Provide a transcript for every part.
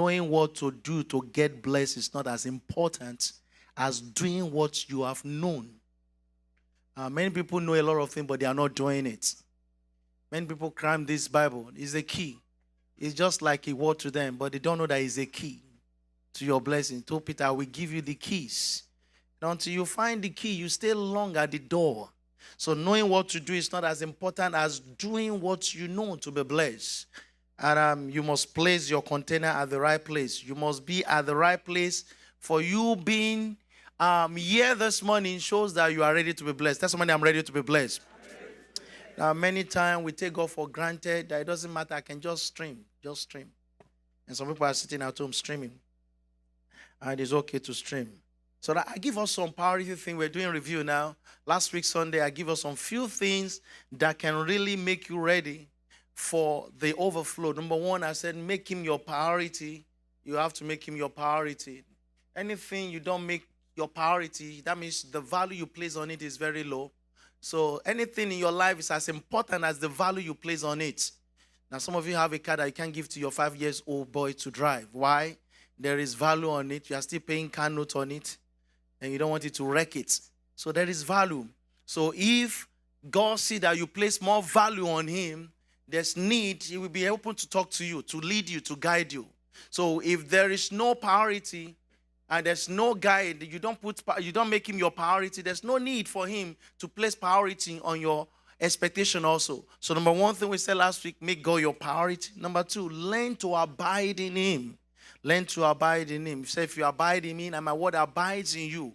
knowing what to do to get blessed is not as important as doing what you have known. Many people know a lot of things, but they are not doing it. Many people cram this Bible. It's a key. It's just like a word to them, but they don't know that it's a key to your blessing. Told Peter, I will give you the keys. And until you find the key, you stay long at the door. So knowing what to do is not as important as doing what you know to be blessed. And you must place your container at the right place. You must be at the right place. For you being here this morning shows that you are ready to be blessed. That's somebody, I'm ready to be blessed. Now, many times we take God for granted that it doesn't matter. I can just stream. Just stream. And some people are sitting at home streaming. And it's okay to stream. So that I give us some priority thing. We're doing review now. Last week, Sunday, I give us some few things that can really make you ready for the overflow. Number one, I said, make him your priority. You have to make him your priority. Anything you don't make your priority, that means the value you place on it is very low. So anything in your life is as important as the value you place on it. Now, some of you have a car that you can't give to your 5-year-old boy to drive. Why? There is value on it. You are still paying car note on it. And you don't want it to wreck it. So there is value. So if God sees that you place more value on him, there's need, he will be open to talk to you, to lead you, to guide you. So if there is no priority and there's no guide, you don't make him your priority, there's no need for him to place priority on your expectation also. So number one thing we said last week, make God your priority. Number two, learn to abide in him. Learn to abide in him. Say, if you abide in me and my word abides in you,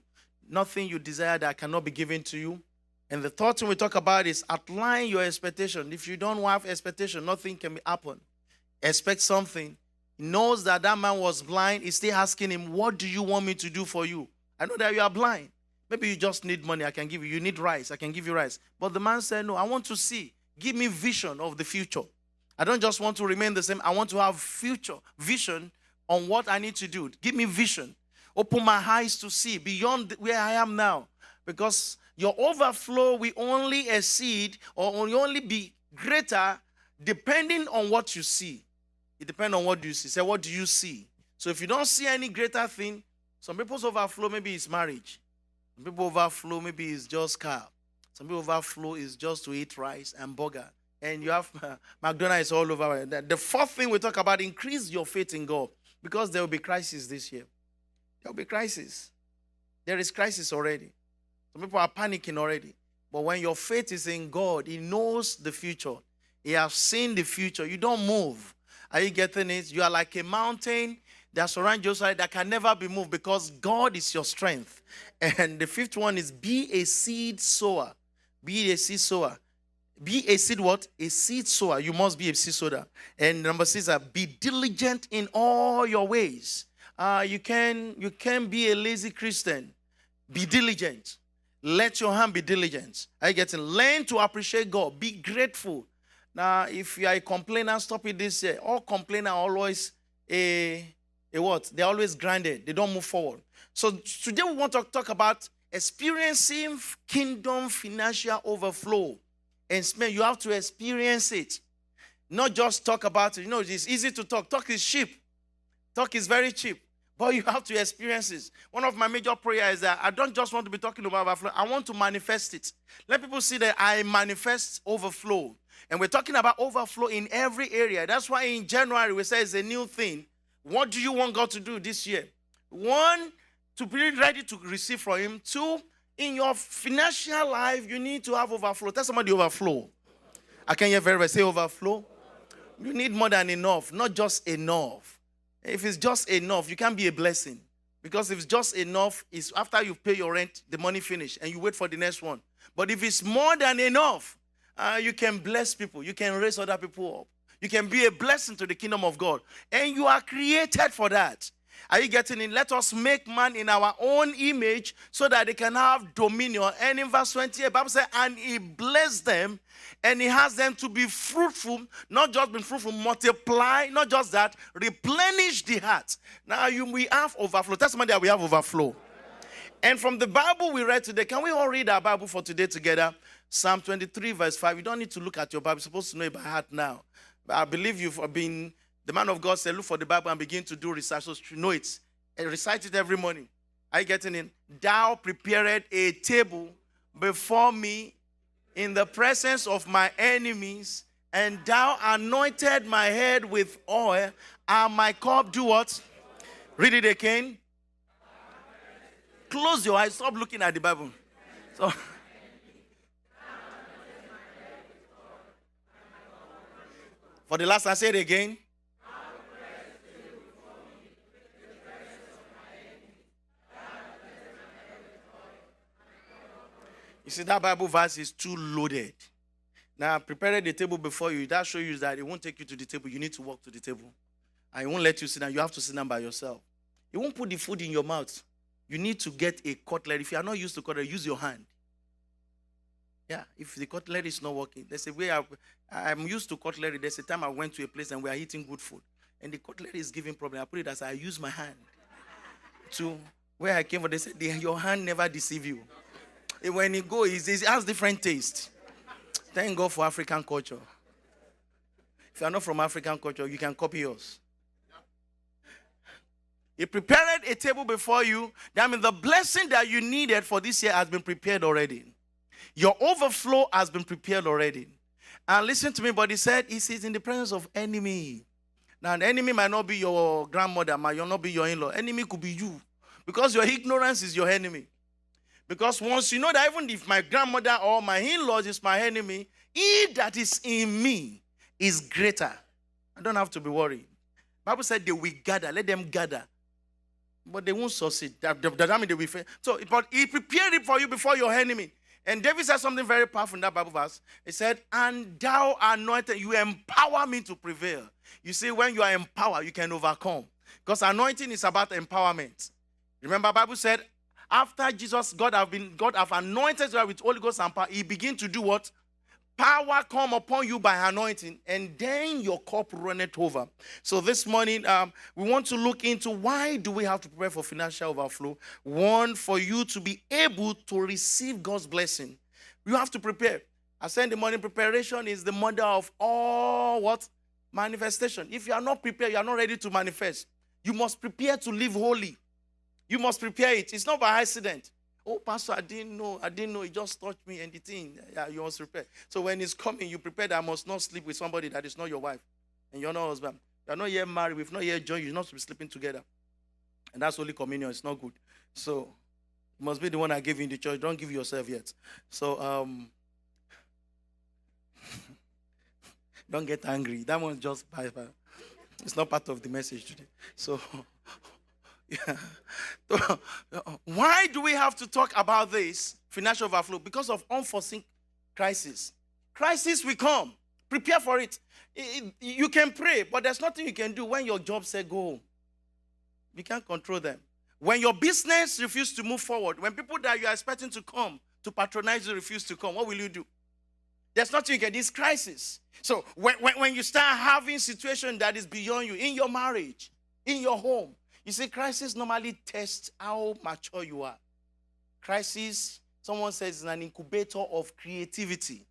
nothing you desire that cannot be given to you. And the third thing we talk about is outline your expectation. If you don't have expectation, nothing can happen. Expect something. He knows that man was blind. He's still asking him, what do you want me to do for you? I know that you are blind. Maybe you just need money. I can give you. You need rice. I can give you rice. But the man said, no, I want to see. Give me vision of the future. I don't just want to remain the same. I want to have future vision on what I need to do. Give me vision. Open my eyes to see beyond where I am now. Because your overflow will only exceed or will only be greater depending on what you see. It depends on what you see. Say, what do you see? So if you don't see any greater thing, some people's overflow maybe is marriage. Some people overflow maybe is just car. Some people overflow is just to eat rice and burger. And you have McDonald's all over. The fourth thing we talk about, increase your faith in God. Because there will be crisis this year. There will be crisis. There is crisis already. Some people are panicking already. But when your faith is in God, he knows the future. He has seen the future. You don't move. Are you getting it? You are like a mountain that surrounds you that can never be moved because God is your strength. And the fifth one is be a seed sower. Be a seed sower. Be a seed what? A seed sower. You must be a seed sower. And number 6, be diligent in all your ways. You can be a lazy Christian. Be diligent. Let your hand be diligent. Are you getting? Learn to appreciate God. Be grateful. Now, if you are a complainer, stop it this year. All complainers are always a what? They're always grounded. They don't move forward. So today we want to talk about experiencing kingdom financial overflow. And you have to experience it. Not just talk about it. You know, it's easy to talk. Talk is cheap. Talk is very cheap. But you have to experience it. One of my major prayers is that I don't just want to be talking about overflow. I want to manifest it. Let people see that I manifest overflow. And we're talking about overflow in every area. That's why in January we say it's a new thing. What do you want God to do this year? 1, to be ready to receive from him. 2, in your financial life, you need to have overflow. Tell somebody overflow. I can hear very well. Say overflow. You need more than enough, not just enough. If it's just enough, you can't be a blessing. Because if it's just enough, it's after you pay your rent, the money finish, and you wait for the next one. But if it's more than enough, you can bless people. You can raise other people up. You can be a blessing to the kingdom of God. And you are created for that. Are you getting it? Let us make man in our own image so that they can have dominion. And in verse 28, the Bible says, and he blessed them, and he has them to be fruitful, not just be fruitful, multiply, not just that, replenish the heart. Now we have overflow. Tell somebody that we have overflow. And from the Bible we read today, can we all read our Bible for today together? Psalm 23 verse 5. You don't need to look at your Bible. You're supposed to know it by heart now. But I believe you've been The man of God said, look for the Bible and begin to do research. So you know it. And recite it every morning. Are you getting in? Thou prepared a table before me in the presence of my enemies, and thou anointed my head with oil, and my cup do what? Read it again. Close your eyes. Stop looking at the Bible. So, for the last time, say it again. You see, that Bible verse is too loaded. Now, prepare the table before you. That shows you that it won't take you to the table. You need to walk to the table. And it won't let you sit down. You have to sit down by yourself. It won't put the food in your mouth. You need to get a cutlery. If you are not used to cutlery, use your hand. Yeah, if the cutlery is not working. There's a way I'm used to cutlery. There's a time I went to a place and we are eating good food. And the cutlery is giving problem. I put it as I use my hand. To where I came from, they said, your hand never deceive you. When you go, it has different taste. Thank God for African culture. If you are not from African culture, you can copy yours. He prepared a table before you. That means the blessing that you needed for this year has been prepared already. Your overflow has been prepared already. And listen to me, but he said, he sits in the presence of enemy. Now, the enemy might not be your grandmother, might not be your in-law. Enemy could be you. Because your ignorance is your enemy. Because once you know that even if my grandmother or my in-laws is my enemy, he that is in me is greater. I don't have to be worried. The Bible said they will gather. Let them gather. But they won't succeed. That mean they will fail. So, but he prepared it for you before your enemy. And David said something very powerful in that Bible verse. He said, and thou anointed, you empower me to prevail. You see, when you are empowered, you can overcome. Because anointing is about empowerment. Remember, the Bible said, after Jesus, God have anointed you with Holy Ghost and power, he begin to do what? Power come upon you by anointing, and then your cup runneth over. So this morning, we want to look into why do we have to prepare for financial overflow. One, for you to be able to receive God's blessing. You have to prepare. I said in the morning, preparation is the mother of all what? Manifestation. If you are not prepared, you are not ready to manifest. You must prepare to live holy. You must prepare it. It's not by accident. Oh, Pastor, I didn't know. It just touched me and the thing. Yeah, you must prepare. So when it's coming, you prepare that I must not sleep with somebody that is not your wife. And you're not husband. You're not yet married. We've not yet joined. You're not to be sleeping together. And that's Holy Communion. It's not good. So it must be the one I gave you in the church. Don't give yourself yet. So don't get angry. That one's just by. It's not part of the message today. So yeah. Why do we have to talk about this financial overflow? Because of unforeseen crisis. Crisis will come. Prepare for it. You can pray, but there's nothing you can do when your job says go home. You can't control them. When your business refuses to move forward, when people that you are expecting to come to patronize you refuse to come, what will you do? There's nothing you can do. It's crisis. So when you start having situation that is beyond you, in your marriage, in your home, you see, crisis normally tests how mature you are. Crisis, someone says, is an incubator of creativity.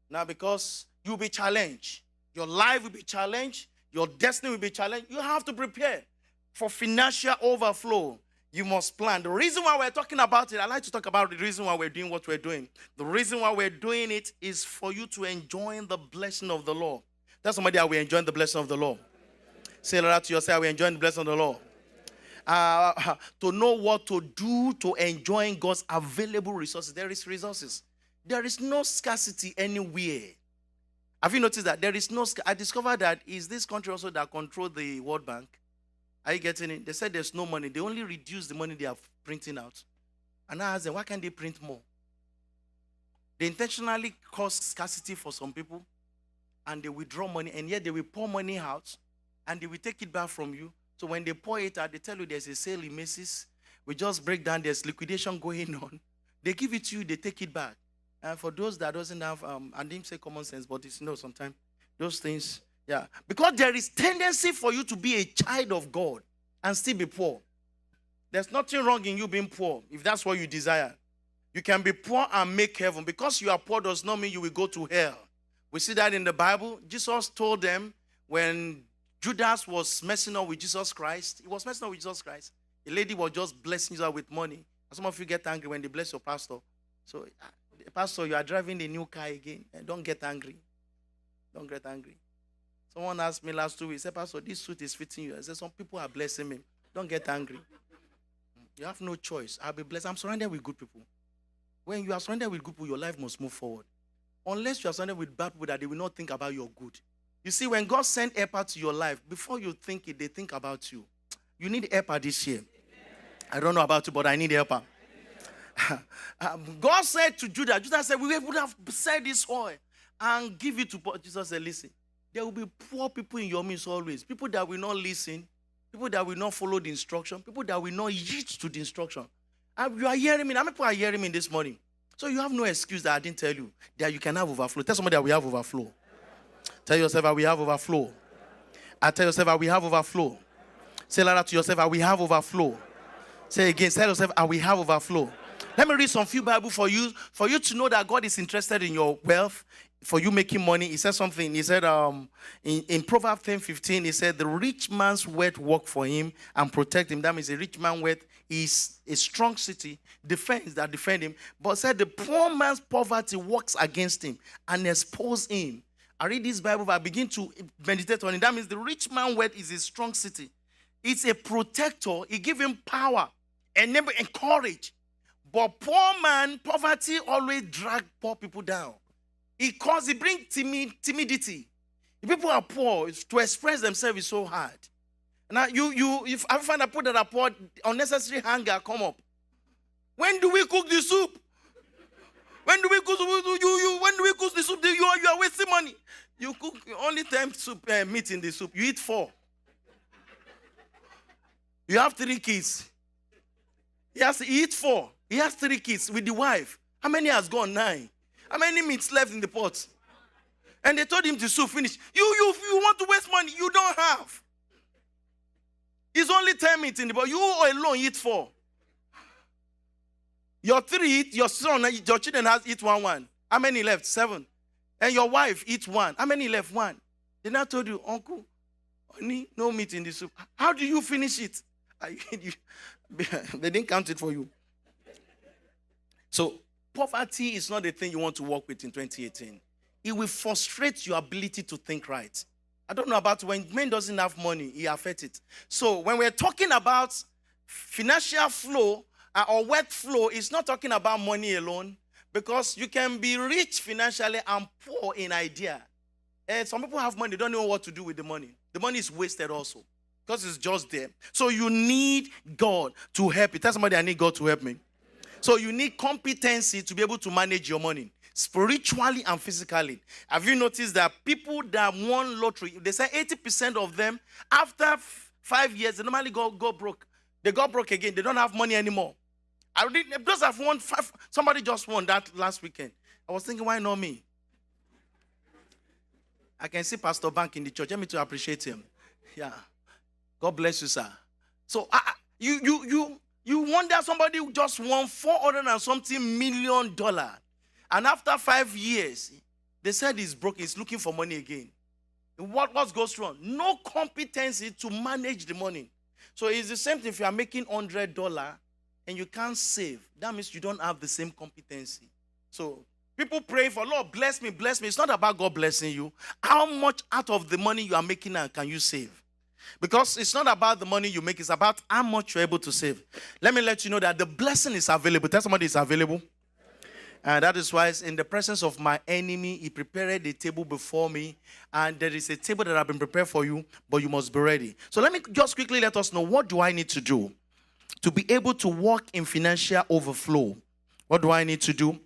Now, because you'll be challenged. Your life will be challenged. Your destiny will be challenged. You have to prepare for financial overflow. You must plan. The reason why we're talking about it, I like to talk about the reason why we're doing what we're doing. The reason why we're doing it is for you to enjoy the blessing of the Lord. Tell somebody how we're enjoying the blessing of the Lord. Say that to yourself, we're enjoying the blessing of the Lord. To know what to do to enjoy God's available resources. There is resources. There is no scarcity anywhere. Have you noticed that? There is no I discovered that is this country also that control the World Bank. Are you getting it? They said there's no money. They only reduce the money they are printing out. And I asked them, why can't they print more? They intentionally cause scarcity for some people, and they withdraw money, and yet they will pour money out, and they will take it back from you. So when they pour it out, they tell you there's a sale in Macy's. We just break down, there's liquidation going on. They give it to you, they take it back. And for those that doesn't have, I didn't say common sense, but it's, sometimes those things, yeah. Because there is tendency for you to be a child of God and still be poor. There's nothing wrong in you being poor, if that's what you desire. You can be poor and make heaven. Because you are poor does not mean you will go to hell. We see that in the Bible. Jesus told them when Judas was messing up with Jesus Christ. He was messing up with Jesus Christ. A lady was just blessing you with money. And some of you get angry when they bless your pastor. So, pastor, you are driving a new car again. Don't get angry. Don't get angry. Someone asked me last 2 weeks, said, Pastor, this suit is fitting you. I said, some people are blessing me. Don't get angry. You have no choice. I'll be blessed. I'm surrounded with good people. When you are surrounded with good people, your life must move forward. Unless you are surrounded with bad people that they will not think about your good. You see, when God sent helper to your life, before you think it, they think about you. You need helper this year. I don't know about you, but I need helper. God said to Judas, Judas said, we would have said this oil and give it to Paul. Jesus said, listen, there will be poor people in your midst always. People that will not listen. People that will not follow the instruction. People that will not yield to the instruction. You are hearing me. How many people are hearing me this morning? So you have no excuse that I didn't tell you that you can have overflow. Tell somebody that we have overflow. Tell yourself that we have overflow. I tell yourself that we have overflow. Say louder to yourself that we have overflow. Say again, tell yourself that we have overflow. Let me read some few Bible for you to know that God is interested in your wealth, for you making money. He said something. He said in Proverbs 10:15, he said, the rich man's wealth work for him and protect him. That means a rich man's wealth is a strong city, defense that defend him. But said the poor man's poverty works against him and expose him. I read this Bible, I begin to meditate on it. That means the rich man's wealth is a strong city. It's a protector. It gives him power and never encourage. But poor man, poverty always drag poor people down. It brings timidity. If people are poor, to express themselves is so hard. Now, if I find a people that are poor, unnecessary hunger come up. When do we cook the soup? When do we cook when do we cook the soup? You are wasting money. You cook only 10 soup meat in the soup. You eat 4. You have 3 kids. He has to eat 4. He has 3 kids with the wife. How many has gone? 9. How many meats left in the pot? And they told him the soup finished. You want to waste money, you don't have. It's only 10 meats in the pot. You alone eat 4. Your 3 eat, your son, your children has eat 1. How many left? 7. And your wife eats 1. How many left? 1. They now told you, uncle, honey, no meat in the soup. How do you finish it? They didn't count it for you. So, poverty is not the thing you want to work with in 2018. It will frustrate your ability to think right. I don't know about when man doesn't have money, it affects it. So, when we're talking about financial flow or wealth flow, it's not talking about money alone, because you can be rich financially and poor in idea. And some people have money, they don't know what to do with the money. The money is wasted also, because it's just there. So you need God to help you. Tell somebody, I need God to help me. So you need competency to be able to manage your money, spiritually and physically. Have you noticed that people that won lottery, they say 80% of them, after 5 years, they normally go broke. They got broke again. They don't have money anymore. Those have won 5. Somebody just won that last weekend. I was thinking, why not me? I can see Pastor Bank in the church. Let me to appreciate him. Yeah. God bless you, sir. So you wonder somebody who just won $400 and something million. And after 5 years, they said he's broke, he's looking for money again. What goes wrong? No competency to manage the money. So it's the same thing if you are making $100 and you can't save. That means you don't have the same competency. So people pray for, Lord, bless me, bless me. It's not about God blessing you. How much out of the money you are making now can you save? Because it's not about the money you make, it's about how much you're able to save. Let me let you know that the blessing is available. Tell somebody it's available. And that is why in the presence of my enemy, he prepared a table before me. And there is a table that has been prepared for you, but you must be ready. So let me just quickly let us know, what do I need to do to be able to walk in financial overflow? What do I need to do?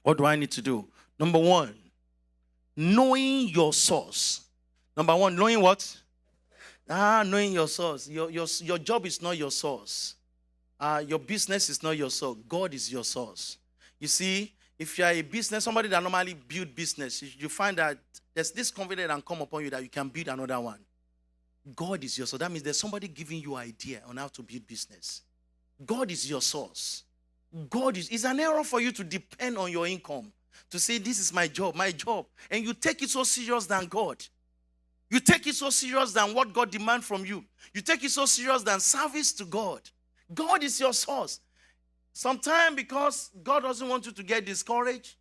What do I need to do? Number 1, knowing your source. Number 1, knowing what? Knowing your source. Your job is not your source. Your business is not your source. God is your source. You see, if you are a business, somebody that normally build business, you find that there's this confidence that come upon you that you can build another one. God is your source. That means there's somebody giving you idea on how to build business. God is your source. It's an error for you to depend on your income. To say, this is my job. And you take it so serious than God. You take it so serious than what God demands from you. You take it so serious than service to God. God is your source. Sometimes because God doesn't want you to get discouraged,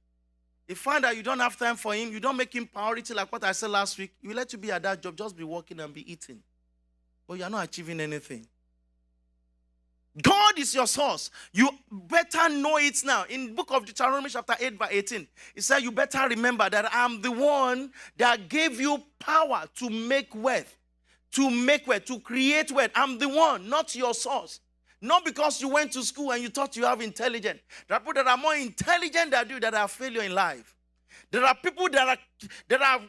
you find that you don't have time for him, you don't make him priority like what I said last week. You let you be at that job, just be working and be eating. But you are not achieving anything. God is your source. You better know it now. In the book of Deuteronomy chapter 8 verse 18, it said you better remember that I'm the one that gave you power to make wealth, to create wealth. I'm the one, not your source. Not because you went to school and you thought you have intelligence. There are people that are more intelligent than you that are failure in life. There are people that are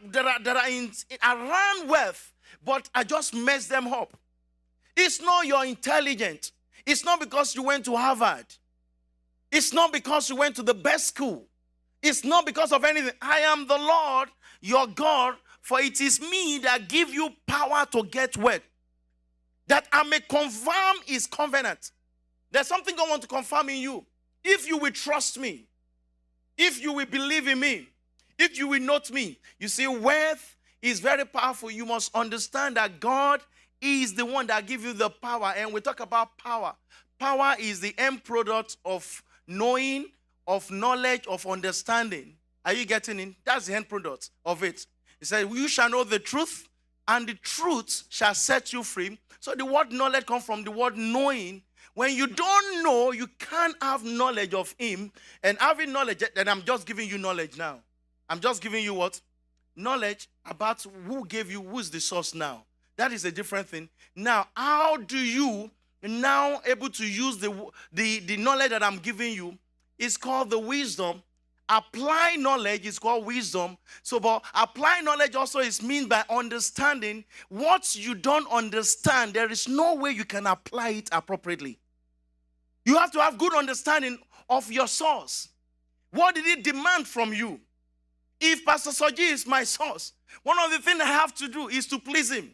around wealth, but I just mess them up. It's not your intelligence. It's not because you went to Harvard. It's not because you went to the best school. It's not because of anything. I am the Lord, your God, for it is me that give you power to get wealth, that I may confirm his covenant. There's something God wants to confirm in you. If you will trust me, if you will believe in me, if you will note me. You see, wealth is very powerful. You must understand that God is the one that gives you the power. And we talk about power. Power is the end product of knowing, of knowledge, of understanding. Are you getting it? That's the end product of it. He said, you shall know the truth, and the truth shall set you free. So the word knowledge comes from the word knowing. When you don't know, you can't have knowledge of him. And having knowledge, then I'm just giving you knowledge now. I'm just giving you what? Knowledge about who gave you, who's the source now. That is a different thing. Now, how do you now able to use the knowledge that I'm giving you? It's called the wisdom. Apply knowledge is called wisdom. So, but apply knowledge also is mean by understanding what you don't understand. There is no way you can apply it appropriately. You have to have good understanding of your source. What did it demand from you? If Pastor Siju is my source, one of the things I have to do is to please him.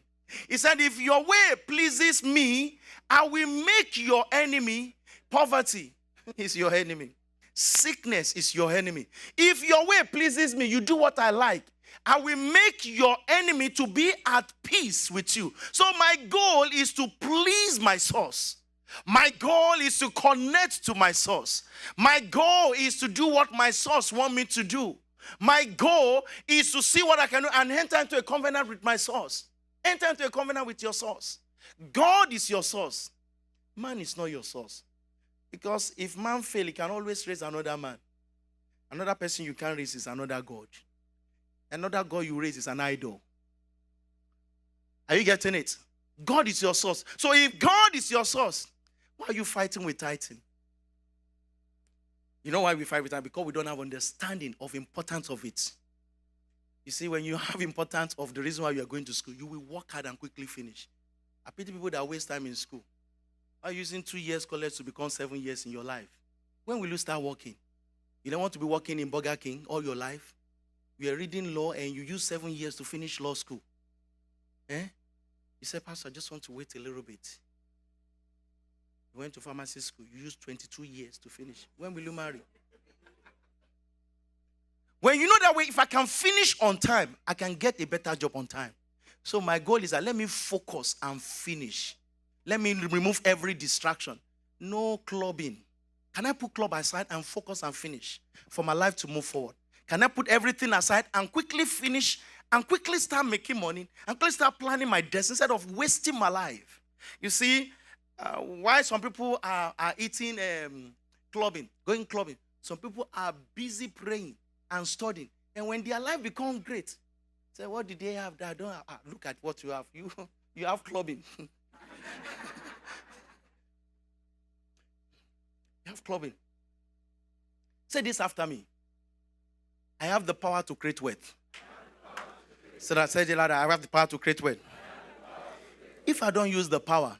He said, if your way pleases me, I will make your enemy. Poverty is your enemy. Sickness is your enemy. If your way pleases me, you do what I like, I will make your enemy to be at peace with you. So my goal is to please my source. My goal is to connect to my source. My goal is to do what my source wants me to do. My goal is to see what I can do and enter into a covenant with my source. Enter into a covenant with your source. God is your source. Man is not your source. Because if man fail, he can always raise another man. Another person you can raise is another God. Another God you raise is an idol. Are you getting it? God is your source. So if God is your source, why are you fighting with tithing? You know why we fight with tithing? Because we don't have understanding of importance of it. You see, when you have importance of the reason why you are going to school, you will work hard and quickly finish. I pity people that waste time in school. Are using 2 years college to become 7 years in your life? When will you start working? You don't want to be working in Burger King all your life? You are reading law and you use 7 years to finish law school. You say, Pastor, I just want to wait a little bit. You went to pharmacy school. You used 22 years to finish. When will you marry? When you know that way, if I can finish on time, I can get a better job on time. So my goal is that let me focus and finish. Let me remove every distraction. No clubbing. Can I put club aside and focus and finish for my life to move forward? Can I put everything aside and quickly finish and quickly start making money and quickly start planning my destiny instead of wasting my life? You see, why some people are eating clubbing, going clubbing. Some people are busy praying and studying. And when their life becomes great, say, what did they have that I don't have? Look at what you have. You have clubbing. You have clubbing. Say this after me. I have the power to create wealth. So that said it louder, I have the power to create wealth. If I don't use the power,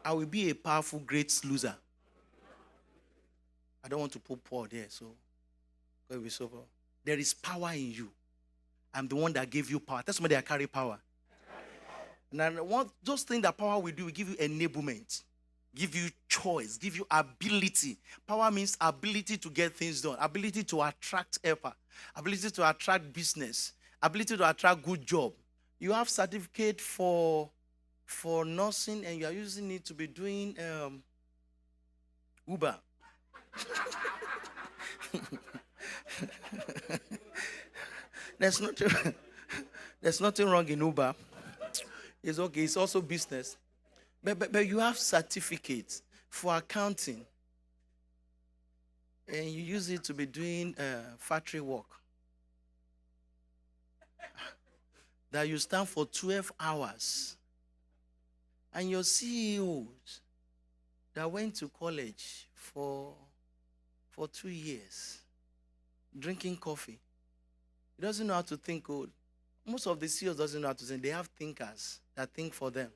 I will be a powerful, great loser. I don't want to put poor there, so it will be so poor. There is power in you. I'm the one that gave you power. Tell somebody I carry power. And I want those things that power will do, will give you enablement, give you choice, give you ability. Power means ability to get things done, ability to attract helper, ability to attract business, ability to attract good job. You have certificate for nursing, and you are using it to be doing Uber. There's nothing wrong in Uber. It's okay. It's also business. But you have certificates for accounting, and you use it to be doing factory work. That you stand for 12 hours. And your CEOs that went to college for 2 years, drinking coffee. He doesn't know how to think code. Most of the CEOs doesn't know how to think. They have thinkers that think for them.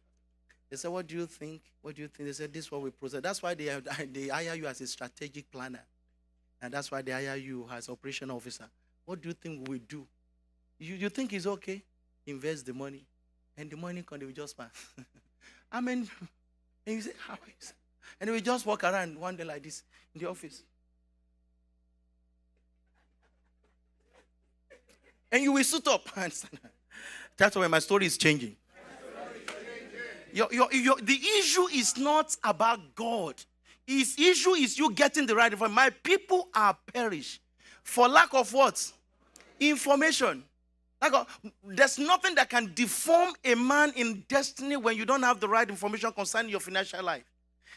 They say, what do you think? What do you think? They say, this is what we process. That's why they hire you as a strategic planner. And that's why they hire you as operation officer. What do you think we do? You think it's okay? Invest the money. And the money can be just pass. I mean, and you say, how is it? And we just walk around one day like this in the office. And you will suit up. That's why my story is changing. The issue is not about God. His issue is you getting the right information. My people are perished for lack of what? Information. There's nothing that can deform a man in destiny when you don't have the right information concerning your financial life.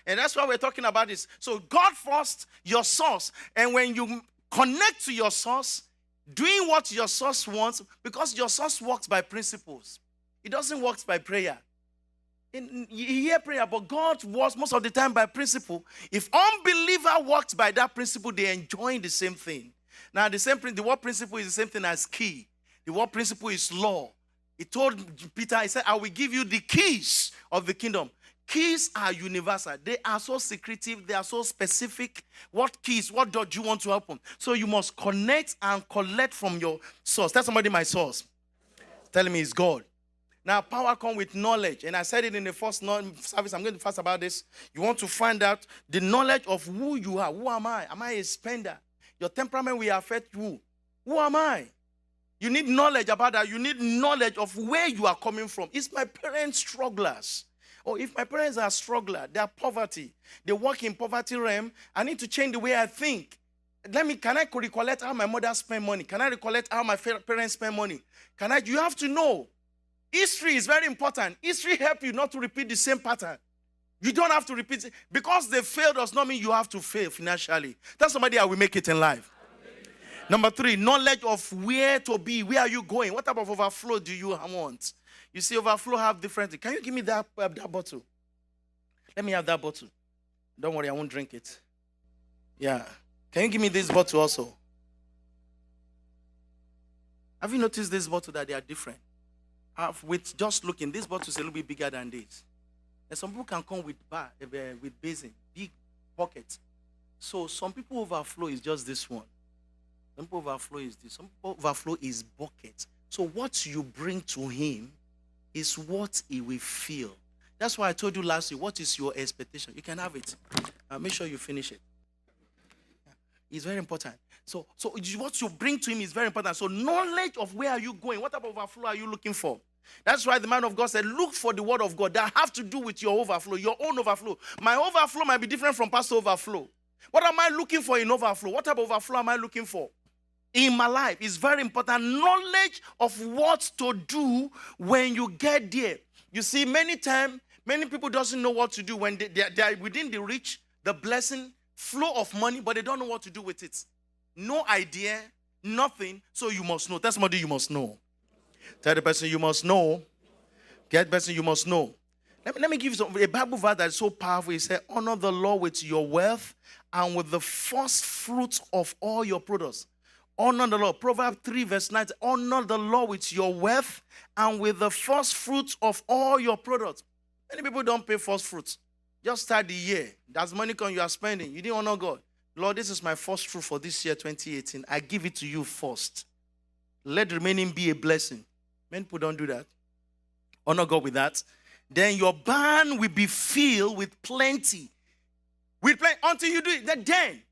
And that's why we're talking about this. So God first, your source. And when you connect to your source, doing what your source wants, because your source works by principles. It doesn't work by prayer. You hear prayer, but God works most of the time by principle. If unbeliever works by that principle, they enjoy the same thing. Now, the word principle is the same thing as key. The word principle is law. He told Peter, he said, I will give you the keys of the kingdom. Keys are universal. They are so secretive. They are so specific. What keys? What door do you want to open? So you must connect and collect from your source. Tell somebody my source. Tell me it's God. Now, power comes with knowledge. And I said it in the first service. I'm going to fast about this. You want to find out the knowledge of who you are. Who am I? Am I a spender? Your temperament will affect you. Who am I? You need knowledge about that. You need knowledge of where you are coming from. Is my parents strugglers? Or if my parents are strugglers, they are poverty. They work in poverty realm. I need to change the way I think. Can I recollect how my mother spent money? Can I recollect how my parents spent money? You have to know. History is very important. History helps you not to repeat the same pattern. You don't have to repeat it. Because they failed does not mean you have to fail financially. Tell somebody I will make it in life. Number 3, knowledge of where to be. Where are you going? What type of overflow do you want? You see, overflow have different things. Can you give me that bottle? Let me have that bottle. Don't worry, I won't drink it. Yeah. Can you give me this bottle also? Have you noticed this bottle that they are different? With just looking, this bottle is a little bit bigger than this. And some people can come with basin, big buckets. So some people overflow is just this one. Some people overflow is this. Some people overflow is bucket. So what you bring to him is what he will feel. That's why I told you last week, what is your expectation? You can have it. Make sure you finish it. It's very important. So what you bring to him is very important. So knowledge of where are you going? What type of overflow are you looking for? That's why the man of God said, look for the word of God that have to do with your overflow, your own overflow. My overflow might be different from pastor overflow. What am I looking for in overflow? What type of overflow am I looking for? In my life, it's very important. Knowledge of what to do when you get there. You see, many times, many people doesn't know what to do when they are within the reach, the blessing, flow of money, but they don't know what to do with it. No idea, nothing, so you must know. Tell somebody you must know. Tell the person you must know. Get the person you must know. Let me give you a Bible verse that is so powerful. It says, honor the Lord with your wealth and with the first fruits of all your products. Honor the Lord. Proverbs 3 verse 9. Honor the Lord with your wealth and with the first fruits of all your products. Many people don't pay first fruits. Just start the year. That's money you are spending. You didn't honor God. Lord, this is my first fruit for this year, 2018. I give it to you first. Let the remaining be a blessing. Many people don't do that. Honor God with that. Then your barn will be filled with plenty. Until you do it. Then,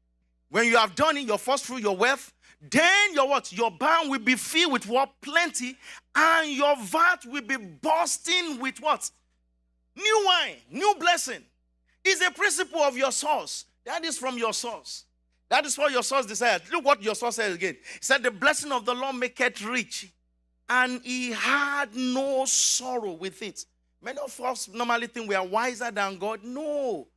When you have done it, your first fruit, your wealth, then your what? Your barn will be filled with what? Plenty. And your vat will be bursting with what? New wine, new blessing. It's a principle of your source. That is from your source. That is what your source desired. Look what your source says again. It said, the blessing of the Lord maketh rich, and he had no sorrow with it. Many of us normally think we are wiser than God. No.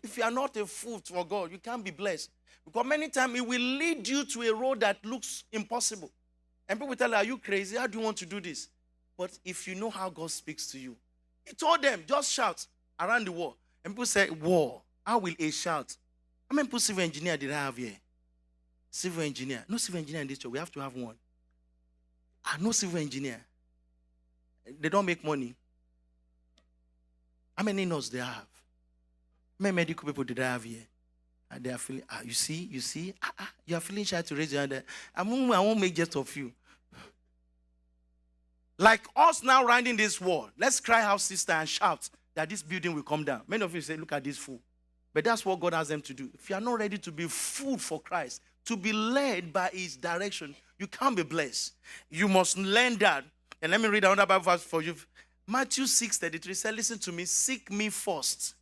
If you are not a fool for God, you can't be blessed. Because many times it will lead you to a road that looks impossible. And people tell you, are you crazy? How do you want to do this? But if you know how God speaks to you. He told them, just shout around the wall. And people say, war. How will a shout? How many people civil engineer did I have here? Civil engineer. No civil engineer in this church. We have to have one. No civil engineer. They don't make money. How many nurses they have? How many medical people did I have here? And they are feeling, you see, you are feeling shy to raise your hand. I won't make jest of you. Like us now rounding this wall, let's cry out, sister, and shout that this building will come down. Many of you say, look at this fool. But that's what God has them to do. If you are not ready to be food for Christ, to be led by his direction, you can't be blessed. You must learn that. And let me read another Bible verse for you. Matthew 6:33 said, listen to me, seek me first.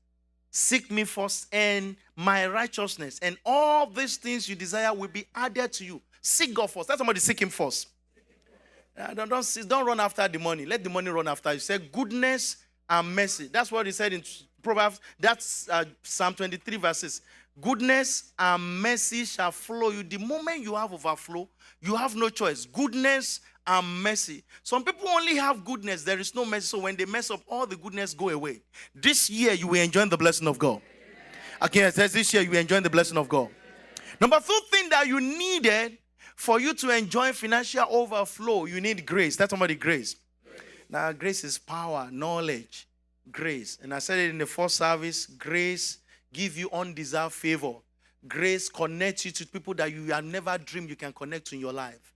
Seek me first and my righteousness. And all these things you desire will be added to you. Seek God first. Let somebody seek him first. Don't run after the money. Let the money run after you. Say goodness and mercy. That's what he said in Proverbs. That's Psalm 23 verses. Goodness and mercy shall follow you. The moment you have overflow, you have no choice. Goodness and mercy. Some people only have goodness. There is no mercy. So when they mess up, all the goodness go away. This year, you will enjoy the blessing of God. Okay, it says this year, you will enjoy the blessing of God. Number 2 thing that you needed for you to enjoy financial overflow, you need grace. That's somebody grace. Now, grace is power, knowledge, grace. And I said it in the first service, grace give you undeserved favor. Grace connects you to people that you have never dreamed you can connect to in your life.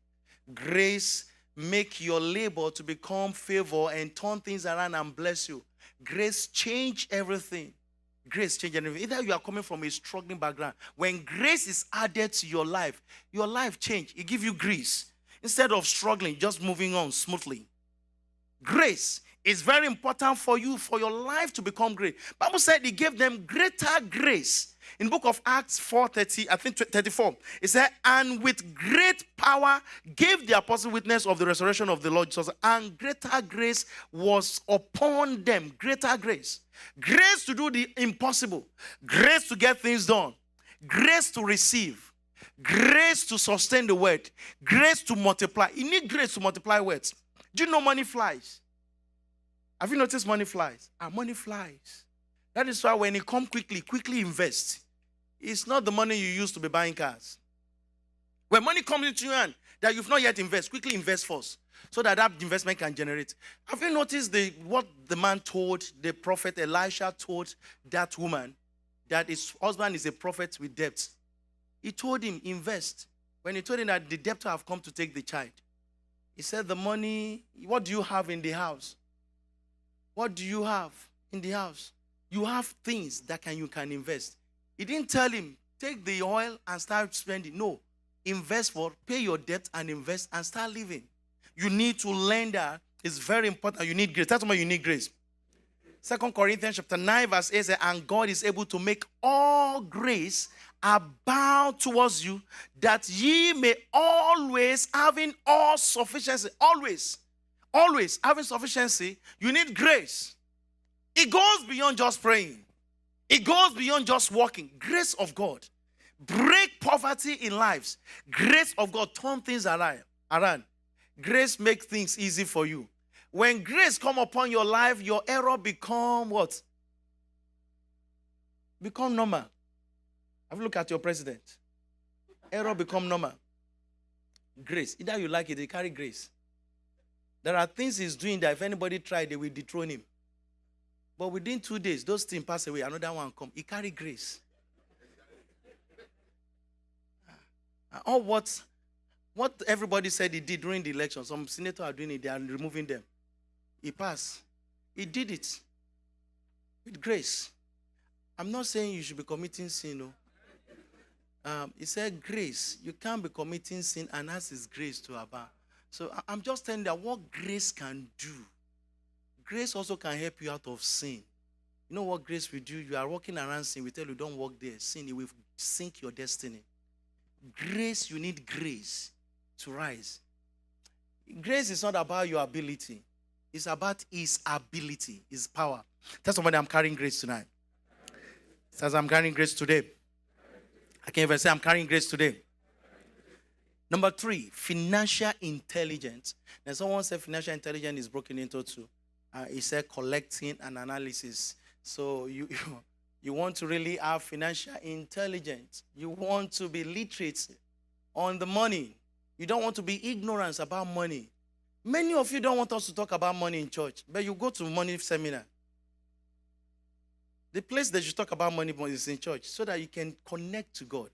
Grace make your labor to become favor and turn things around and bless you. Grace change everything. Grace change everything. Either you are coming from a struggling background. When grace is added to your life change. It gives you grace. Instead of struggling, just moving on smoothly. Grace is very important for you, for your life to become great. Bible said he gave them greater grace. In the book of Acts 4:30, I think 34, it said, and with great power gave the apostle witness of the resurrection of the Lord Jesus, and greater grace was upon them. Greater grace. Grace to do the impossible. Grace to get things done. Grace to receive. Grace to sustain the word. Grace to multiply. You need grace to multiply words. Do you know money flies? Have you noticed money flies? Money flies. That is why when it comes quickly invest. It's not the money you use to be buying cars. When money comes into your hand that you've not yet invested, quickly invest first so that investment can generate. Have you noticed what the man told, the prophet Elisha told that woman, that his husband is a prophet with debt? He told him, invest. When he told him that the debtor have come to take the child, he said, the money, what do you have in the house? What do you have in the house? You have things that you can invest. He didn't tell him, take the oil and start spending. No. Invest pay your debt and invest and start living. You need to learn that. It's very important. You need grace. That's why you need grace. 2 Corinthians chapter 9 verse 8 says, and God is able to make all grace abound towards you, that ye may always having all sufficiency. Always having sufficiency. You need grace. It goes beyond just praying. It goes beyond just walking. Grace of God. Break poverty in lives. Grace of God. Turn things around. Grace makes things easy for you. When grace come upon your life, your error become what? Become normal. Have a look at your president. Error become normal. Grace. Either you like it, they carry grace. There are things he's doing that if anybody try, they will dethrone him. But within 2 days, those things pass away. Another one come. He carry grace. Or what everybody said he did during the election. Some senators are doing it. They are removing them. He passed. He did it with grace. I'm not saying you should be committing sin. No. He said, grace. You can't be committing sin and ask His grace to abound. So I'm just telling you that what grace can do. Grace also can help you out of sin. You know what grace will do? You are walking around sin. We tell you, don't walk there. Sin, it will sink your destiny. Grace, you need grace to rise. Grace is not about your ability. It's about His ability, His power. Tell somebody, I'm carrying grace tonight. Says, I'm carrying grace today. I can't even say I'm carrying grace today. Number 3, financial intelligence. Now, someone said financial intelligence is broken into 2. He said collecting and analysis. So you want to really have financial intelligence. You want to be literate on the money. You don't want to be ignorant about money. Many of you don't want us to talk about money in church, but you go to money seminar. The place that you talk about money is in church so that you can connect to God.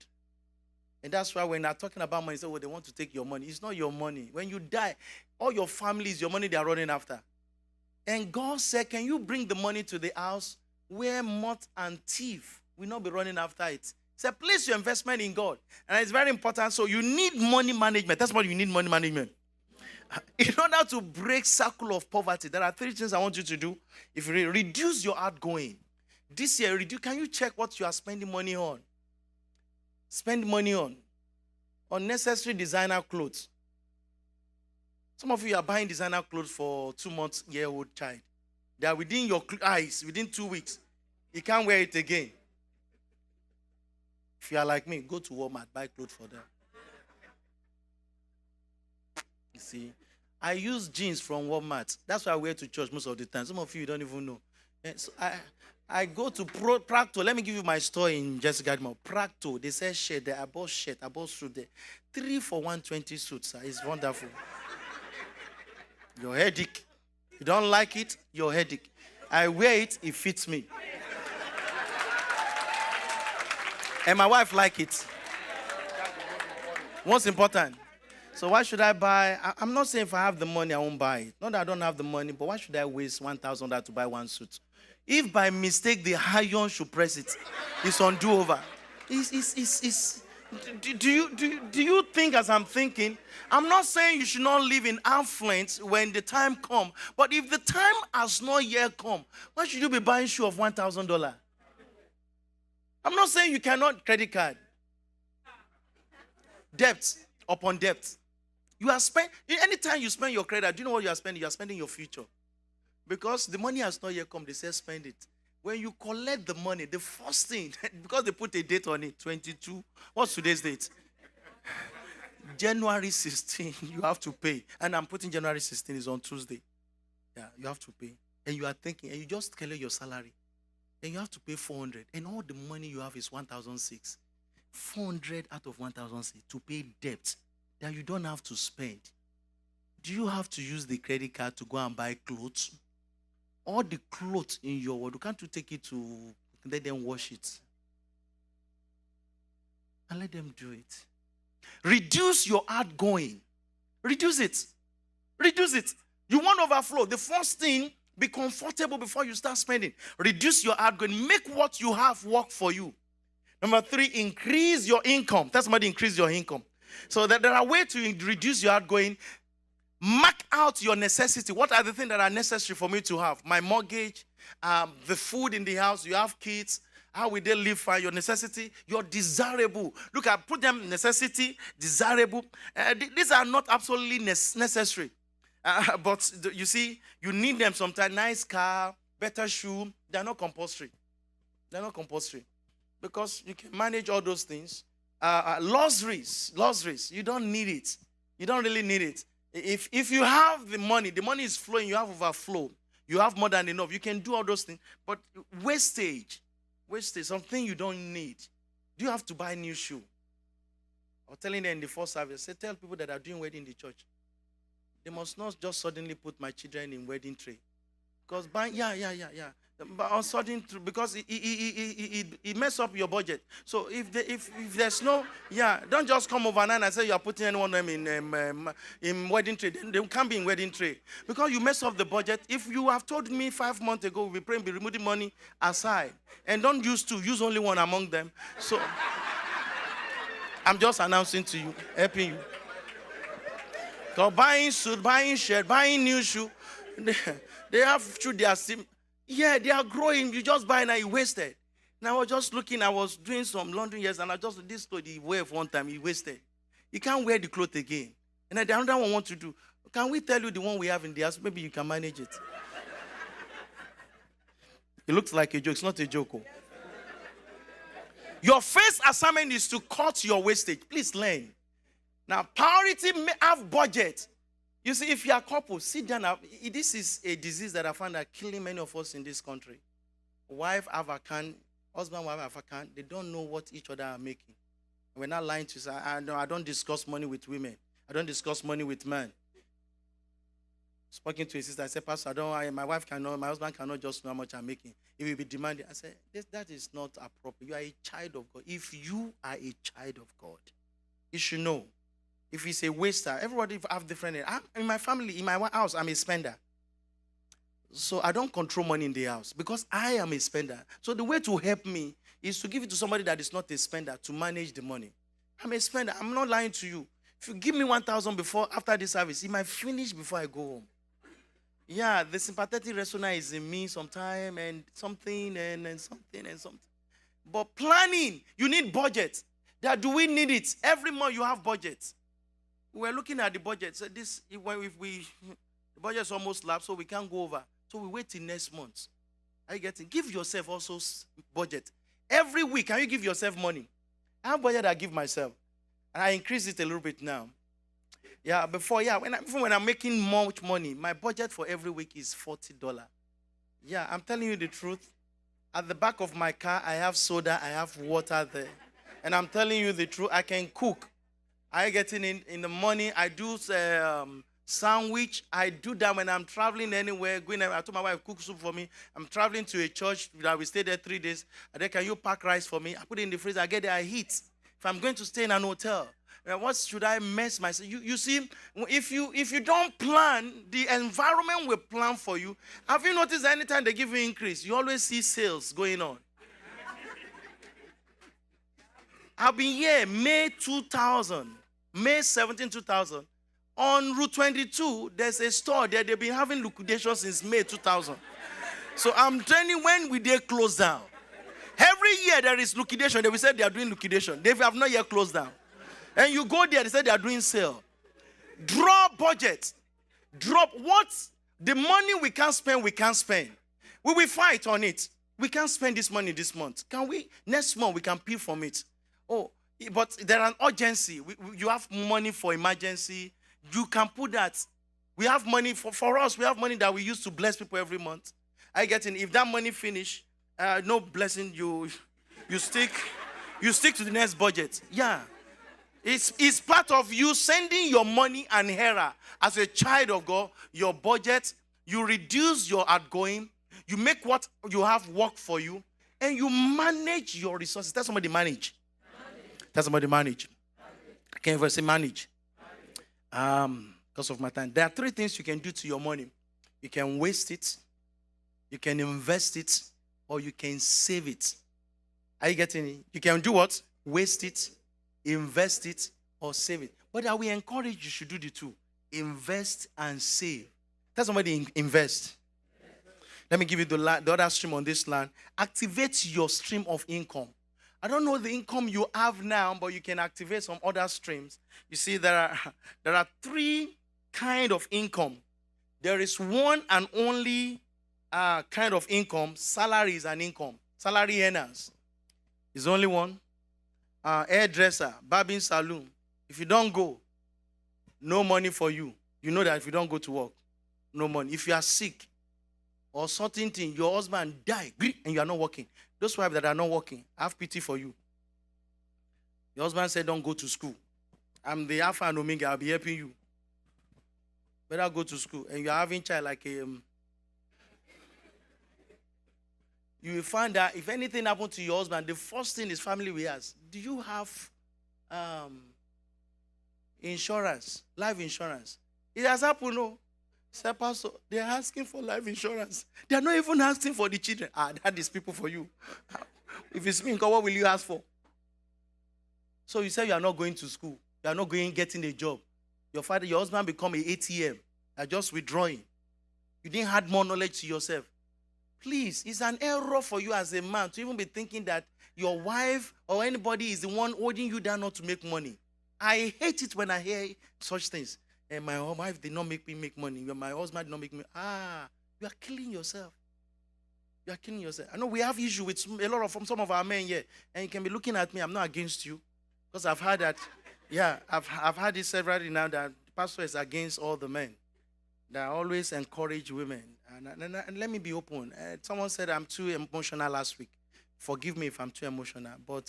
And that's why when they're talking about money, say, well, they want to take your money. It's not your money. When you die, all your family is your money they are running after. And God said, can you bring the money to the house where moth and thief will not be running after it? He said, place your investment in God. And it's very important. So you need money management. That's what you need, money management. In order to break circle of poverty, there are 3 things I want you to do. If you reduce your outgoing, this year, can you check what you are spending money on? Spend money on unnecessary designer clothes. Some of you are buying designer clothes for 2-month-old child. They are within your eyes, within 2 weeks. You can't wear it again. If you are like me, go to Walmart, buy clothes for them. You see, I use jeans from Walmart. That's why I wear to church most of the time. Some of you don't even know. So I go to Practo. Let me give you my store in Jessica Gadmo. Practo. They sell shirt there. I bought suit there. 3 for 120 suits. It's wonderful. Your headache. You don't like it, your headache. I wear it, it fits me. And my wife like it. What's important? So why should I buy? I'm not saying if I have the money, I won't buy it. Not that I don't have the money, but why should I waste $1,000 to buy one suit? If by mistake the iron should press it, it's on do-over. Do you think as I'm thinking? I'm not saying you should not live in affluence when the time comes. But if the time has not yet come, why should you be buying shoe of $1,000? I'm not saying you cannot credit card. Debt upon debt. You are anytime you spend your credit, do you know what you are spending? You are spending your future. Because the money has not yet come, they say spend it. When you collect the money, the first thing, because they put a date on it, 22, what's today's date? January 16, you have to pay. And I'm putting January 16 is on Tuesday. Yeah, you have to pay. And you are thinking, and you just collect your salary. And you have to pay 400. And all the money you have is 1,006. 400 out of 1,006 to pay debt that you don't have to spend. Do you have to use the credit card to go and buy clothes? All the clothes in your wardrobe, can't you take it to let them wash it? And let them do it. Reduce your outgoing. Reduce it. Reduce it. You want overflow. The first thing, be comfortable before you start spending. Reduce your outgoing. Make what you have work for you. Number 3, increase your income. Tell somebody, increase your income. So that there are ways to reduce your outgoing. Mark out your necessity. What are the things that are necessary for me to have? My mortgage, the food in the house, you have kids. How will they live fine? Your necessity, your desirable. Look, I put them necessity, desirable. These are not absolutely necessary. But you see, you need them sometimes. Nice car, better shoe. They're not compulsory. They're not compulsory. Because you can manage all those things. Luxuries. You don't need it. You don't really need it. If you have the money is flowing, you have overflow, you have more than enough, you can do all those things. But wastage, something you don't need. Do you have to buy a new shoe? I was telling them in the first service, tell people that are doing wedding in the church, they must not just suddenly put my children in wedding tray. Because But on sudden, because it mess up your budget. So if there's no, don't just come overnight and say you are putting anyone of them in wedding tray. They can't be in wedding tray because you mess up the budget. If you have told me 5 months ago we'll be praying, be removing money aside, and don't use two, use only one among them. So I'm just announcing to you, helping you. So buying suit, buying shirt, buying new shoe. They have shoe, they are yeah, they are growing. You just buy now, you wasted. Now I was just looking, I was doing some laundry years, and I just this clothes he wear one time, he wasted. You can't wear the clothes again. And then the other one want to do. Can we tell you the one we have in the house? Maybe you can manage it. It looks like a joke. It's not a joke. Oh. Your first assignment is to cut your wastage. Please learn. Now, priority may have budget. You see, if you are a couple, sit down. This is a disease that I found that killing many of us in this country. Wife have a can, husband wife have a can. They don't know what each other are making. We're not lying to you. I don't discuss money with women. I don't discuss money with men. Speaking to his sister, I said, Pastor, my wife cannot, my husband cannot just know how much I'm making. He will be demanding. I said, that is not appropriate. You are a child of God. If you are a child of God, you should know. If he's a waster, everybody have different. In my family, in my house, I'm a spender. So I don't control money in the house because I am a spender. So the way to help me is to give it to somebody that is not a spender to manage the money. I'm a spender. I'm not lying to you. If you give me 1,000 after this service, it might finish before I go home. Yeah, the sympathetic resonance is in me sometime and something and something and something. But planning, you need budget. Do we need it? Every month you have budget. We're looking at the budget. So the budget is almost lapsed, so we can't go over. So we wait till next month. Are you getting? Give yourself also budget. Every week, can you give yourself money? I have budget I give myself. And I increase it a little bit now. Yeah, before, when I'm making much money, my budget for every week is $40. Yeah, I'm telling you the truth. At the back of my car, I have soda, I have water there. And I'm telling you the truth, I can cook. I get in the morning, I do sandwich. I do that when I'm traveling anywhere. I told my wife, cook soup for me. I'm traveling to a church that we stay there 3 days. And then, can you pack rice for me? I put it in the freezer. I get there, I eat. If I'm going to stay in an hotel, what should I mess myself? You see, if you don't plan, the environment will plan for you. Have you noticed that anytime they give you increase, you always see sales going on? I've been here May 2000, May 17, 2000. On Route 22, there's a store there. They've been having liquidation since May 2000. So I'm telling you, when will they close down? Every year there is liquidation. They will say they are doing liquidation. They have not yet closed down. And you go there, they say they are doing sale. Draw budget. Drop what the money we can't spend, we can't spend. We will fight on it. We can't spend this money this month. Can we? Next month, we can pay from it. Oh, but there are an urgency. You have money for emergency. You can put that. We have money for us. We have money that we use to bless people every month. I get in. If that money finish, no blessing, you stick to the next budget. Yeah. It's part of you sending your money and hera as a child of God, your budget, you reduce your outgoing, you make what you have work for you, and you manage your resources. Tell somebody manage. Tell somebody manage. I can't even say manage. Because of my time. There are 3 things you can do to your money. You can waste it, you can invest it, or you can save it. Are you getting it? You can do what? Waste it, invest it, or save it. But I will encourage you should do the 2. Invest and save. Tell somebody invest. Let me give you the other stream on this land. Activate your stream of income. I don't know the income you have now, but you can activate some other streams. You see, there are 3 kind of income. There is one and only kind of income. Salary is an income. Salary earners is only one. Hairdresser, barbing saloon. If you don't go, no money for you. You know that if you don't go to work, no money. If you are sick or certain thing, your husband died and you are not working. Those wives that are not working, I have pity for you. Your husband said, don't go to school. I'm the Alpha and Omega. I'll be helping you. Better go to school. And you're having child like a... you will find that if anything happened to your husband, the first thing his family will ask, do you have insurance, life insurance? It has happened, no. Say, Pastor, they're asking for life insurance. They're not even asking for the children. That is people for you. If it's me, God, what will you ask for? So you say you are not going to school. You are not getting a job. Your husband become a ATM. You are just withdrawing. You didn't add more knowledge to yourself. Please, it's an error for you as a man to even be thinking that your wife or anybody is the one holding you down not to make money. I hate it when I hear such things. And my wife did not make me make money. My husband did not make me. You are killing yourself. You are killing yourself. I know we have issue with a lot of some of our men here, and you can be looking at me. I'm not against you, because I've heard that. Yeah, I've heard it several now that the pastor is against all the men. That always encourage women. And let me be open. Someone said I'm too emotional last week. Forgive me if I'm too emotional. But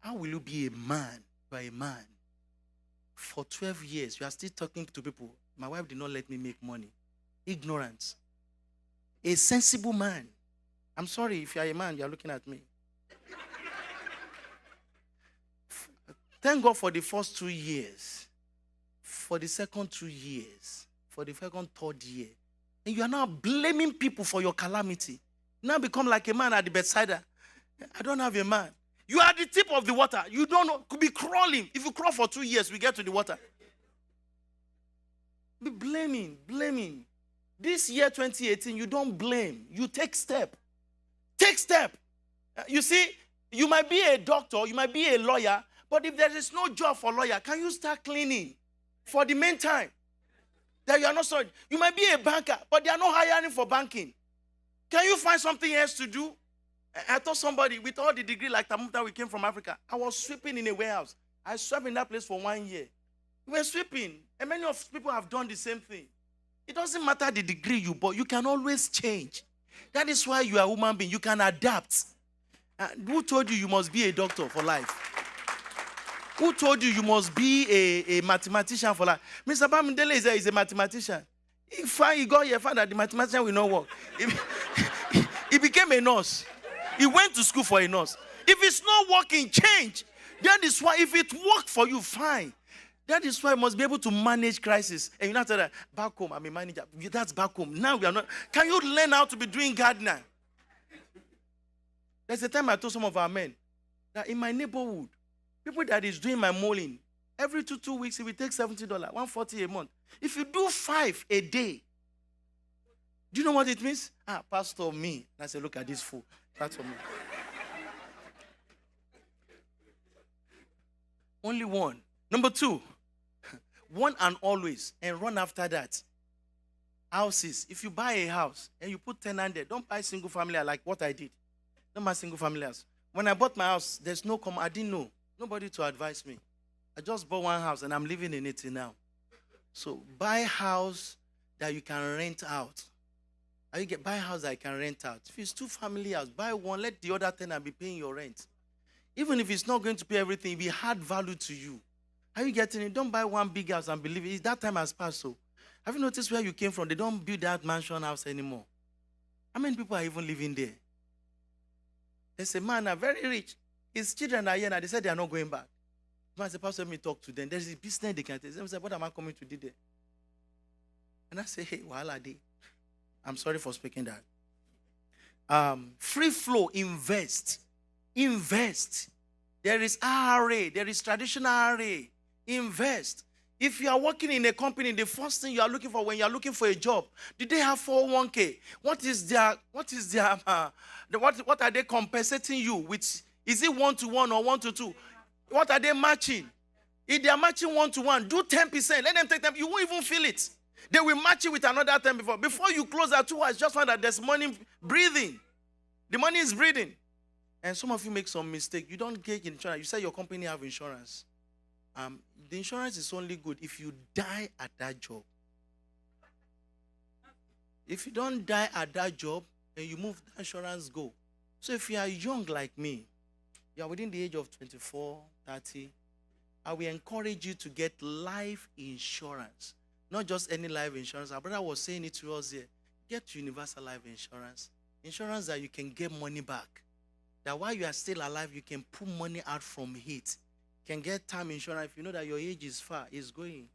how will you be a man? You are a man. For 12 years, you are still talking to people. My wife did not let me make money. Ignorance. A sensible man. I'm sorry if you are a man, you are looking at me. Thank God for the first 2 years. For the second 2 years. For the second, third year. And you are now blaming people for your calamity. You now become like a man at the bedside. I don't have a man. You are at the tip of the water. You don't know. Could be crawling. If you crawl for 2 years, we get to the water. Be blaming. This year, 2018, you don't blame. You take step. Take step. You see, you might be a doctor, you might be a lawyer, but if there is no job for lawyer, can you start cleaning for the meantime? That you are not sorry. You might be a banker, but they are not hiring for banking. Can you find something else to do? I told somebody with all the degree like Tamuta, we came from Africa. I was sweeping in a warehouse. I swept in that place for 1 year. We were sweeping, and many of people have done the same thing. It doesn't matter the degree you bought. You can always change. That is why you are a human being. You can adapt. Who told you you must be a doctor for life? Who told you you must be a mathematician for life? Mr. Bamindele is a mathematician. He got here, found that the mathematician will not work. He became a nurse. He went to school for a nurse. If it's not working, change. That is why if it worked for you, fine. That is why you must be able to manage crisis. And you not tell that, back home, I'm a manager. That's back home. Now we are not. Can you learn how to be doing gardener? There's a time I told some of our men that in my neighborhood, people that is doing my mowing, every two weeks, it will take $70, $140 a month. If you do 5 a day, do you know what it means? Pastor, me. I say, look at this fool. Pastor, me. Only one. Number 2, one and always, and run after that. Houses. If you buy a house and you put tenant there, don't buy single family like what I did. Don't buy single family house. When I bought my house, there's no I didn't know. Nobody to advise me. I just bought one house and I'm living in it now. So buy house that you can rent out. Buy a house that you can rent out. If it's 2 family house, buy one, let the other tenant be paying your rent. Even if it's not going to pay everything, it will add value to you. Are you getting it? Don't buy one big house and believe it. That time has passed. So, have you noticed where you came from? They don't build that mansion house anymore. How many people are even living there? There's a man, very rich. His children are here now. They said they are not going back. The man said, Pastor, let me talk to them. There's a business they can take. They said, what am I coming to do there? And I say, hey, wahala dey. I'm sorry for speaking that. Free flow, invest. Invest. There is RA. There is traditional RA. Invest. If you are working in a company, the first thing you are looking for when you are looking for a job, do they have 401k? What are they compensating you with? Is it 1-to-1 or 1-to-2? What are they matching? If they are matching 1-to-1, do 10%. Let them take them. You won't even feel it. They will match you with another 10 before. Before you close that 2 hours, just find that there's money breathing. The money is breathing. And some of you make some mistake. You don't get insurance. You say your company have insurance. The insurance is only good if you die at that job. If you don't die at that job and you move, the insurance go. So if you are young like me, you are within the age of 24, 30, I will encourage you to get life insurance. Not just any life insurance. Our brother was saying it to us here. Get universal life insurance. Insurance that you can get money back. That while you are still alive, you can pull money out from it. You can get term insurance if you know that your age is far, is going.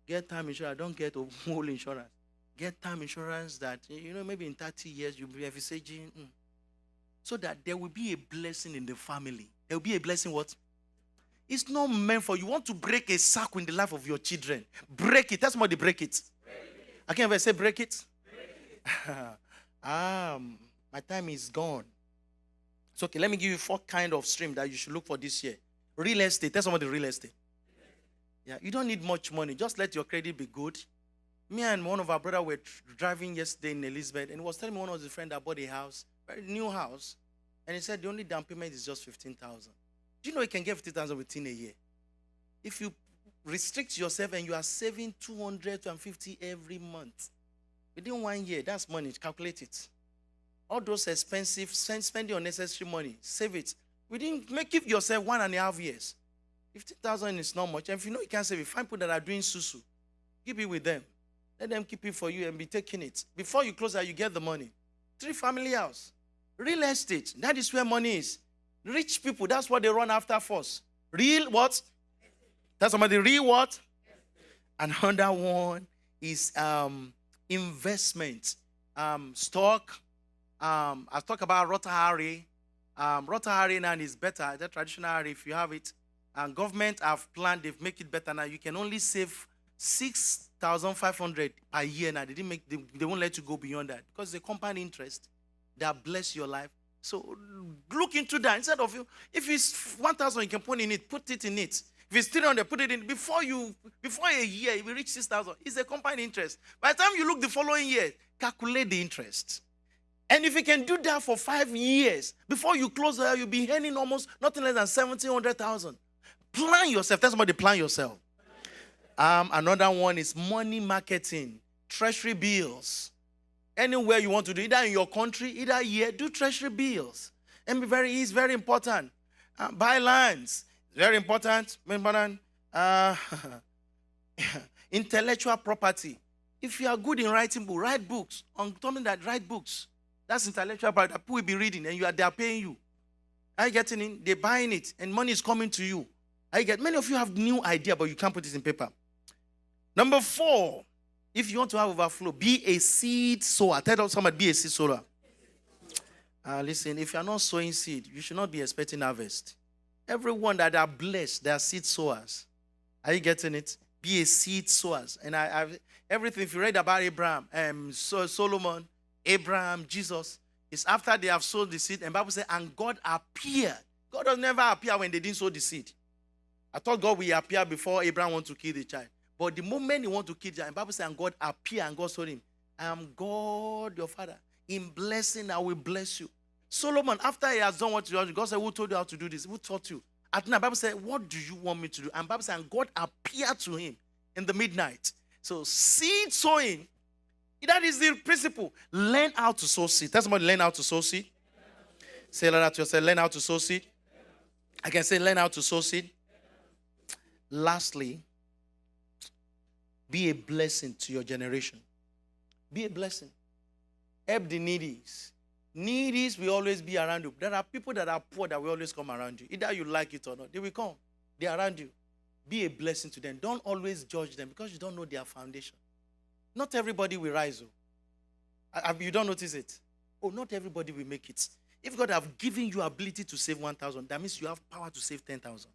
Get term insurance. Don't get a whole insurance. Get term insurance that, maybe in 30 years you'll be envisaging. So that there will be a blessing in the family. There will be a blessing what? It's not meant for you. Want to break a circle in the life of your children. Break it. Tell somebody break it. I can't ever say break it. My time is gone. It's okay. Let me give you 4 kind of stream that you should look for this year. Real estate. Tell somebody real estate. Yeah, you don't need much money. Just let your credit be good. Me and one of our brothers were driving yesterday in Elizabeth, and he was telling me one of his friends that bought a house, very new house, and he said the only down payment is just 15,000. Do you know you can get 50,000 within a year? If you restrict yourself and you are saving 250 every month, within 1 year, that's money. Calculate it. All those expensive, spending unnecessary money, save it. Give yourself 1.5 years. 50,000 is not much. And if you know you can't save it, find people that are doing susu. Keep it with them. Let them keep it for you and be taking it. Before you close out, you get the money. 3 family house. Real estate. That is where money is. Rich people, that's what they run after first. Real what? That's somebody real what? Another one is investment. Stock. I talk about Rotahari. Rotahari now is better. The traditional Hari, if you have it. And government have planned, they've make it better now. You can only save 6,500 per year now. They won't let you go beyond that because the compound interest that bless your life. So look into that. Instead of you, if it's 1,000, you can put it in it. If it's 300, put it in. Before a year, you will reach 6,000. It's a compound interest. By the time you look the following year, calculate the interest. And if you can do that for 5 years, before you close the year, you'll be earning almost nothing less than 1,700,000. Plan yourself. Tell somebody, plan yourself. Another one is money marketing, treasury bills. Anywhere you want to do, either in your country, either here, do treasury bills. And it's very important. Buy lands, very important. Intellectual property. If you are good in writing books, write books. On something that write books. That's intellectual property that people will be reading, and they are paying you. Are you getting in? They're buying it, and money is coming to you. Many of you have new idea, but you can't put it in paper. Number 4, if you want to have overflow, be a seed sower. Tell somebody, be a seed sower. Listen, if you're not sowing seed, you should not be expecting harvest. Everyone that are blessed, they are seed sowers. Are you getting it? Be a seed sower. And everything, if you read about Abraham, Solomon, Abraham, Jesus, it's after they have sowed the seed, and the Bible says, and God appeared. God does never appear when they didn't sow the seed. I thought God will appear before Abraham wanted to kill the child. But the moment he wanted to kill the child, the Bible says, and God appeared, and God told him, I am God, your father. In blessing, I will bless you. Solomon, after he has done what he did, God said, who told you how to do this? Who taught you? At night, the Bible said, what do you want me to do? And the Bible said, and God appeared to him in the midnight. So seed sowing, that is the principle. Learn how to sow seed. Tell somebody, learn how to sow seed. Say that to yourself, learn how to sow seed. I can say, learn how to sow seed. Lastly, be a blessing to your generation. Be a blessing. Help the needies. Needies will always be around you. There are people that are poor that will always come around you. Either you like it or not, they will come. They are around you. Be a blessing to them. Don't always judge them because you don't know their foundation. Not everybody will rise. You don't notice it? Not everybody will make it. If God have given you ability to save 1,000, that means you have power to save 10,000.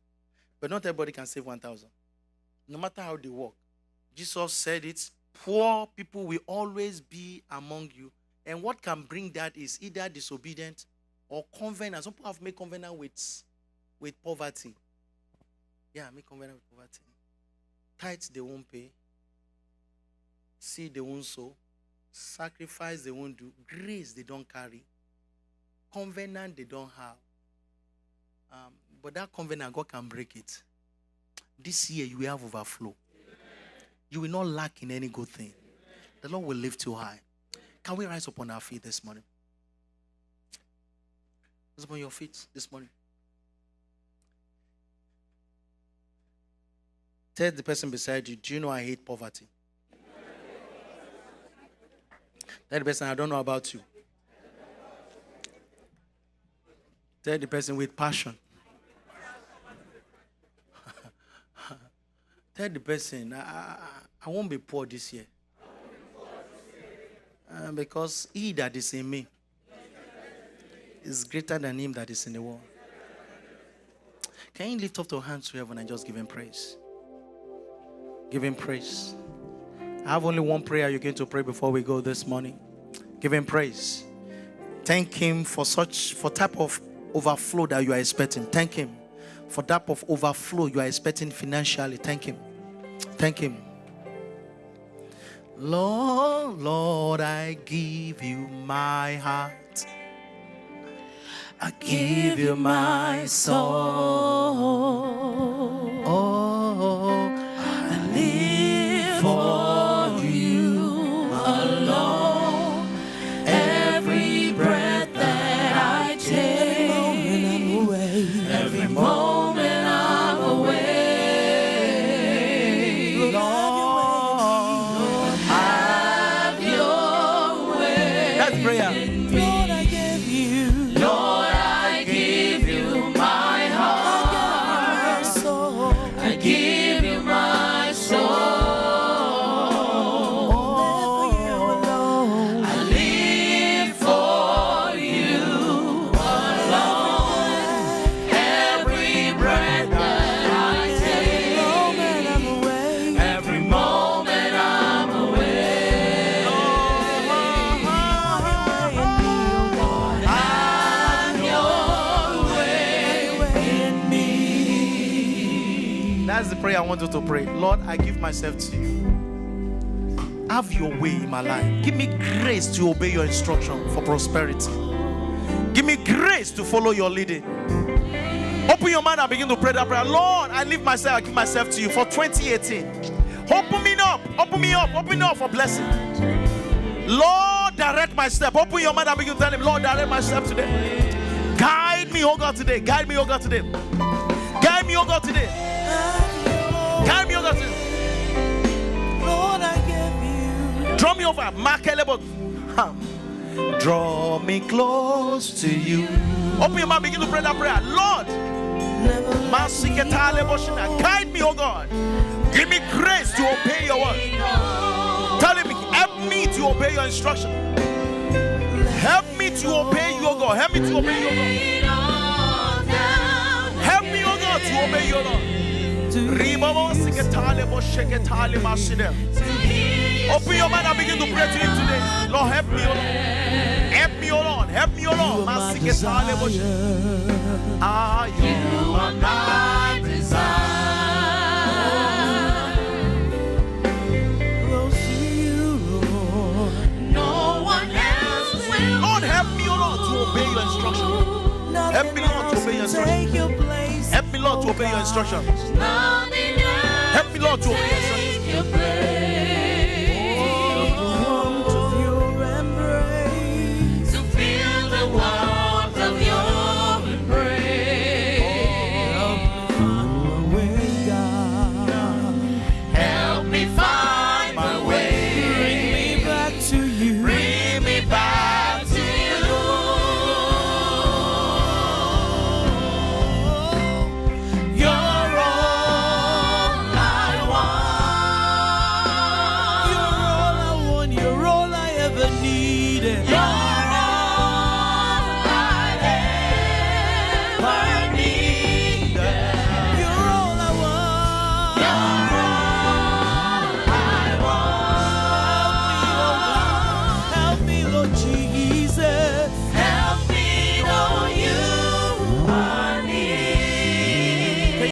But not everybody can save 1,000. No matter how they work. Jesus said it, poor people will always be among you. And what can bring that is either disobedient or covenant. Some people have made covenant with poverty. Yeah, make covenant with poverty. Tithes they won't pay. Seed they won't sow. Sacrifice they won't do. Grace they don't carry. Covenant they don't have. But that covenant, God can break it. This year you will have overflow. You will not lack in any good thing. The Lord will lift you high. Can we rise up on our feet this morning? Rise up on your feet this morning. Tell the person beside you, do you know I hate poverty? Tell the person, I don't know about you. Tell the person with passion. Tell the person, I won't be poor this year. Because he that is in me is greater than him that is in the world. Can you lift up your hands to heaven and just give him praise? Give him praise. I have only one prayer you're going to pray before we go this morning. Give him praise. Thank him for type of overflow that you are expecting. Thank him for type of overflow you are expecting financially. Thank him. Thank him. Lord, I give you my heart. I give you my soul. Oh, I live for you alone. Every breath that I take, every moment I'm away. Lord, have your way. That's prayer. Lord, I give you. Lord, I give you my heart. I give you my soul. I live for you alone. Every breath that I take, every moment I'm away. Have your way in me. That's the prayer I want you to pray. Lord, I give myself to you. Have your way in my life. Give me grace to obey your instruction for prosperity. Give me grace to follow your leading. Open your mind and begin to pray that prayer. Lord, I give myself to you for 2018. Open me up for blessing. Lord, direct my step. Open your mind and begin to tell him, Lord, direct my step today. Guide me, oh God, today. Guide me, oh God, today. Guide me, oh God, today. Guide me, oh God, today. Lord, I give you. Draw me over. Draw me close to you. Open your mouth, begin to pray that prayer. Lord, guide me, oh God. Give me grace to obey your word. Tell him, help me to obey your instruction. Help me to obey you, oh God. Help me to obey you, oh God. Help me, oh God, to obey you, oh God. Open your mind and begin to pray to him today. Lord, help me, oh Lord. Help me, oh Lord. Help me, oh Lord. You are my desire. Close to you, Lord. No one else will. Lord, help me, oh Lord, to obey your instruction. Help me, Lord, to obey your instruction. Help me, Lord, to obey your instruction. Help me, Lord, to obey your instruction.